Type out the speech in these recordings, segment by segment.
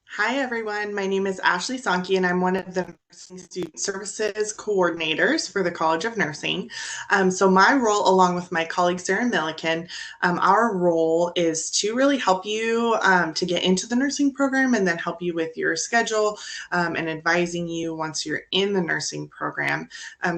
Hi, everyone. My name is Ashley Sankey, and I'm one of the Nursing Student Services coordinators for the College of Nursing. So, my role, along with my colleague Sarah Milliken, our role is to really help you to get into the nursing program and then help you with your schedule and advising you once you're in the nursing program.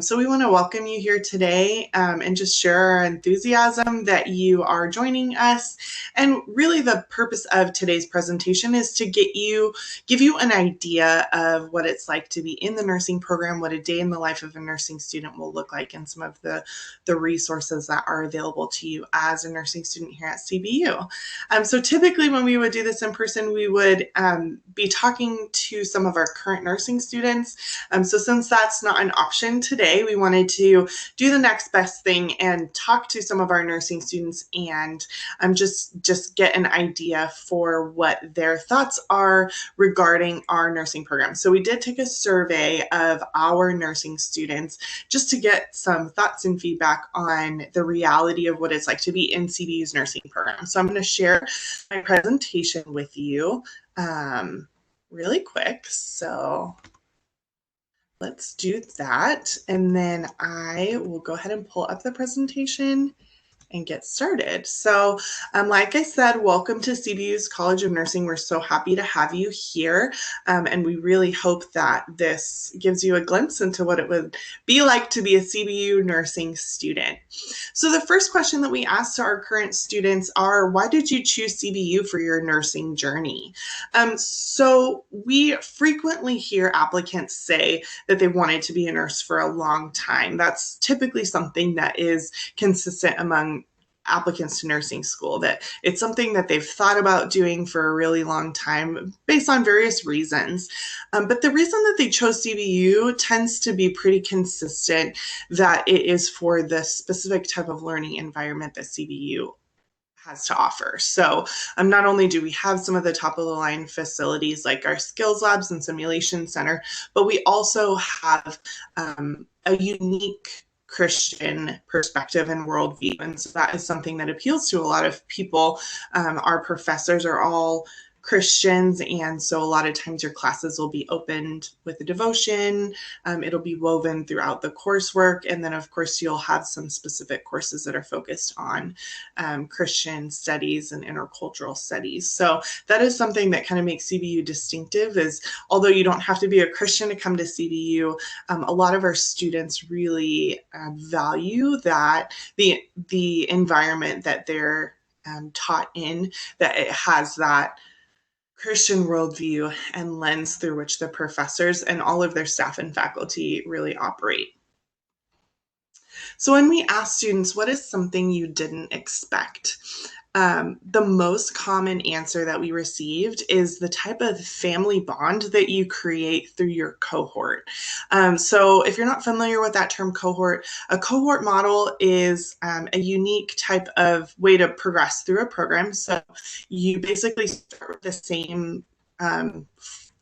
So, we want to welcome you here today and just share our enthusiasm that you are joining us. And really, the purpose of today's presentation is to give you an idea of what it's like to be in the nursing program, what a day in the life of a nursing student will look like, and some of the resources that are available to you as a nursing student here at CBU. So typically when we would do this in person, we would be talking to some of our current nursing students. So since that's not an option today, we wanted to do the next best thing and talk to some of our nursing students and just get an idea for what their thoughts are regarding our nursing program. So we did take a survey of our nursing students just to get some thoughts and feedback on the reality of what it's like to be in CBU's nursing program. So I'm going to share my presentation with you really quick. So let's do that. And then I will go ahead and pull up the presentation and get started. So, like I said, welcome to CBU's College of Nursing. We're so happy to have you here, and we really hope that this gives you a glimpse into what it would be like to be a CBU nursing student. So, the first question that we ask to our current students are, why did you choose CBU for your nursing journey? So, we frequently hear applicants say that they wanted to be a nurse for a long time. That's typically something that is consistent among applicants to nursing school, that it's something that they've thought about doing for a really long time based on various reasons. But the reason that they chose CBU tends to be pretty consistent, that it is for the specific type of learning environment that CBU has to offer. So, not only do we have some of the top of the line facilities like our skills labs and simulation center, but we also have a unique Christian perspective and worldview. And so that is something that appeals to a lot of people. Our professors are all Christians, and so a lot of times your classes will be opened with a devotion. It'll be woven throughout the coursework, and then of course you'll have some specific courses that are focused on Christian studies and intercultural studies. So that is something that kind of makes CBU distinctive. Is although you don't have to be a Christian to come to CBU, a lot of our students really value that the environment that they're taught in, that it has that Christian worldview and lens through which the professors and all of their staff and faculty really operate. So when we ask students, what is something you didn't expect? The most common answer that we received is the type of family bond that you create through your cohort. So if you're not familiar with that term cohort, a cohort model is a unique type of way to progress through a program. So you basically start with the same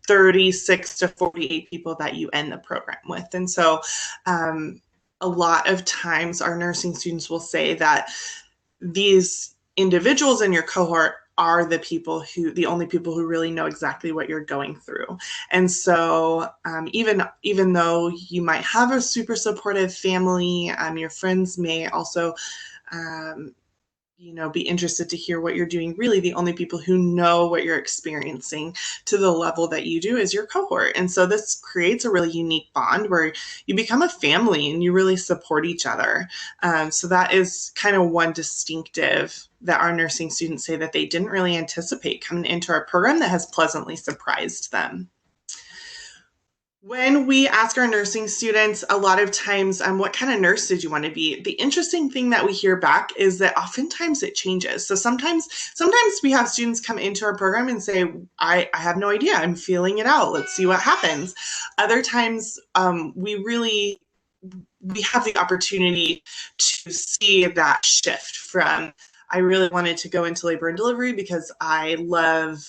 36 to 48 people that you end the program with. And so a lot of times our nursing students will say that these individuals in your cohort are the only people who really know exactly what you're going through. And so even though you might have a super supportive family, your friends may also be interested to hear what you're doing. Really, the only people who know what you're experiencing to the level that you do is your cohort. And so this creates a really unique bond where you become a family and you really support each other. So that is kind of one distinctive that our nursing students say that they didn't really anticipate coming into our program, that has pleasantly surprised them. When we ask our nursing students a lot of times, what kind of nurse did you want to be? The interesting thing that we hear back is that oftentimes it changes. So sometimes we have students come into our program and say, I have no idea. I'm feeling it out. Let's see what happens. Other times we have the opportunity to see that shift from, I really wanted to go into labor and delivery because I love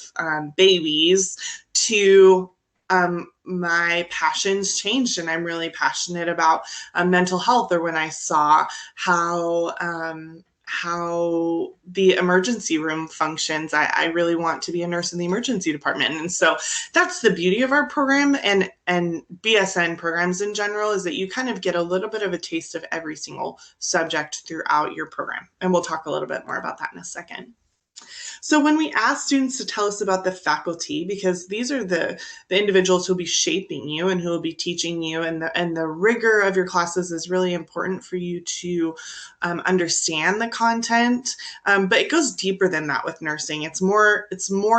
babies, to my passions changed and I'm really passionate about mental health. Or when I saw how the emergency room functions. I really want to be a nurse in the emergency department. And so that's the beauty of our program and BSN programs in general, is that you kind of get a little bit of a taste of every single subject throughout your program. And we'll talk a little bit more about that in a second. So when we ask students to tell us about the faculty, because these are the individuals who'll be shaping you and who will be teaching you, and the rigor of your classes is really important for you to understand the content. But it goes deeper than that with nursing. It's more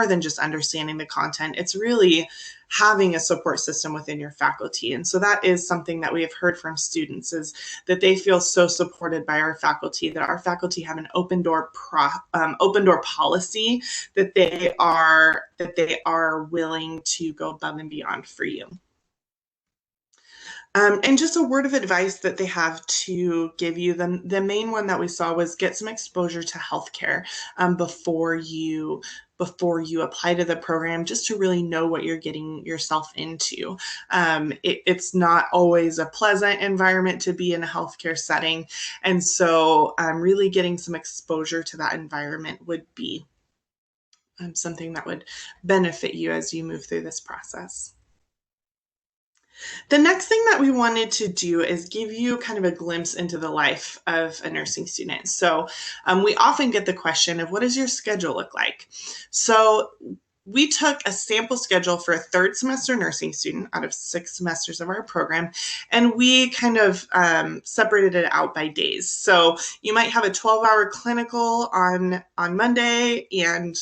than just understanding the content. It's really having a support system within your faculty. And so that is something that we have heard from students, is that they feel so supported by our faculty, that our faculty have an open door policy, that they are willing to go above and beyond for you. And just a word of advice that they have to give you, the main one that we saw was get some exposure to healthcare before you apply to the program, just to really know what you're getting yourself into. It's not always a pleasant environment to be in a healthcare setting. And so really getting some exposure to that environment would be something that would benefit you as you move through this process. The next thing that we wanted to do is give you kind of a glimpse into the life of a nursing student. So we often get the question of, what does your schedule look like? So we took a sample schedule for a third semester nursing student out of 6 semesters of our program, and we kind of separated it out by days. So you might have a 12-hour clinical on Monday, and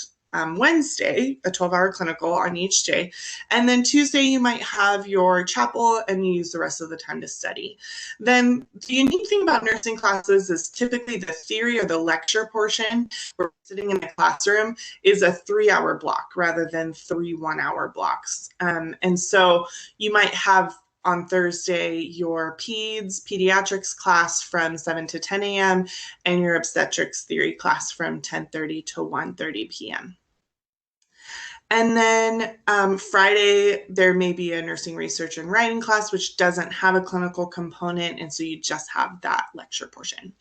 Wednesday, a 12-hour clinical on each day. And then Tuesday, you might have your chapel and you use the rest of the time to study. Then the unique thing about nursing classes is typically the theory or the lecture portion, where we're sitting in a classroom, is a 3-hour block rather than 3 1-hour blocks. And so you might have on Thursday your pediatrics class from 7 to 10 a.m. and your obstetrics theory class from 10:30 to 1:30 p.m. And then Friday, there may be a nursing research and writing class, which doesn't have a clinical component, and so you just have that lecture portion.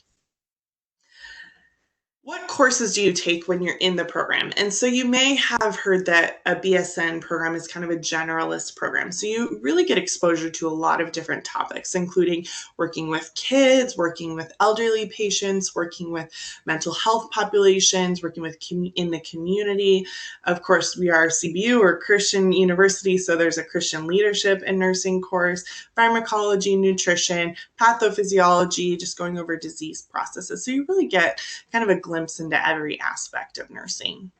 What courses do you take when you're in the program? And so you may have heard that a BSN program is kind of a generalist program. So you really get exposure to a lot of different topics, including working with kids, working with elderly patients, working with mental health populations, working with in the community. Of course, we are CBU, or Christian University, so there's a Christian leadership and nursing course, pharmacology, nutrition, pathophysiology, just going over disease processes. So you really get kind of a glimpse into every aspect of nursing.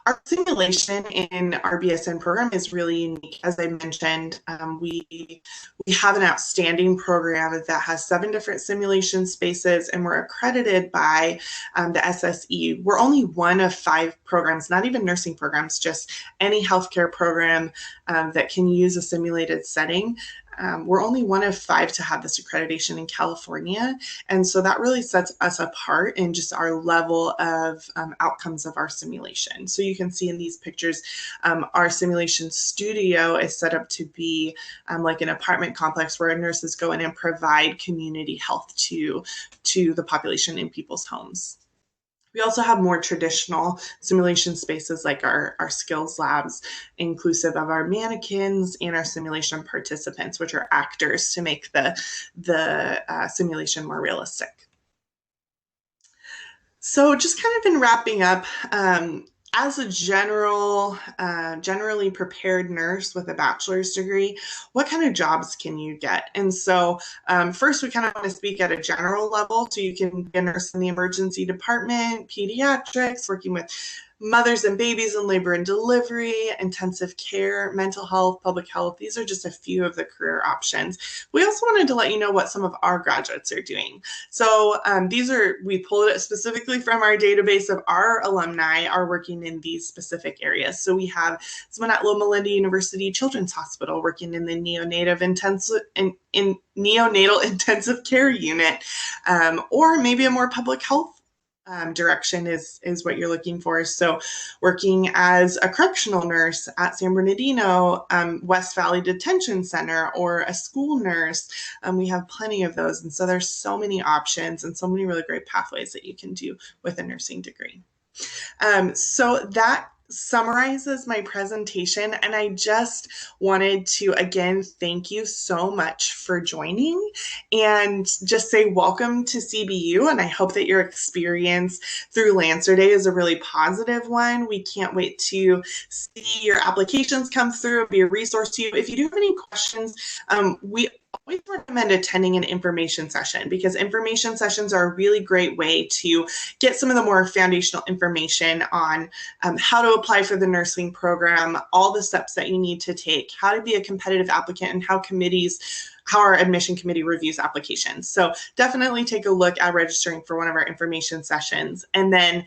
Our simulation in our BSN program is really unique. As I mentioned, we have an outstanding program that has 7 different simulation spaces, and we're accredited by the SSE. We're only one of 5 programs, not even nursing programs, just any healthcare program that can use a simulated setting. We're only one of 5 to have this accreditation in California. And so that really sets us apart in just our level of outcomes of our simulation. So you can see in these pictures, our simulation studio is set up to be like an apartment complex where nurses go in and provide community health to the population in people's homes. We also have more traditional simulation spaces like our skills labs, inclusive of our mannequins and our simulation participants, which are actors, to make the simulation more realistic. So just kind of in wrapping up, as a generally prepared nurse with a bachelor's degree, what kind of jobs can you get? And so first, we kind of want to speak at a general level. So you can be a nurse in the emergency department, pediatrics, working with mothers and babies in labor and delivery, intensive care, mental health, public health. These are just a few of the career options. We also wanted to let you know what some of our graduates are doing. So we pulled it specifically from our database of our alumni are working in these specific areas. So we have someone at Loma Linda University Children's Hospital working in the neonatal intensive care unit, or maybe a more public health direction is what you're looking for. So working as a correctional nurse at San Bernardino, West Valley Detention Center, or a school nurse, we have plenty of those. And so there's so many options and so many really great pathways that you can do with a nursing degree. So that summarizes my presentation, and I just wanted to again thank you so much for joining and just say welcome to CBU, and I hope that your experience through Lancer Day is a really positive one. We can't wait to see your applications come through and be a resource to you. If you do have any questions, we always recommend attending an information session, because information sessions are a really great way to get some of the more foundational information on how to apply for the nursing program, all the steps that you need to take, how to be a competitive applicant, and how our admission committee reviews applications. So definitely take a look at registering for one of our information sessions. And then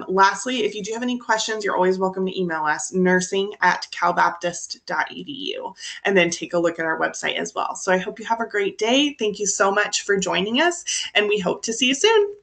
lastly, if you do have any questions, you're always welcome to email us, nursing@calbaptist.edu, and then take a look at our website as well. So I hope you have a great day. Thank you so much for joining us, and we hope to see you soon.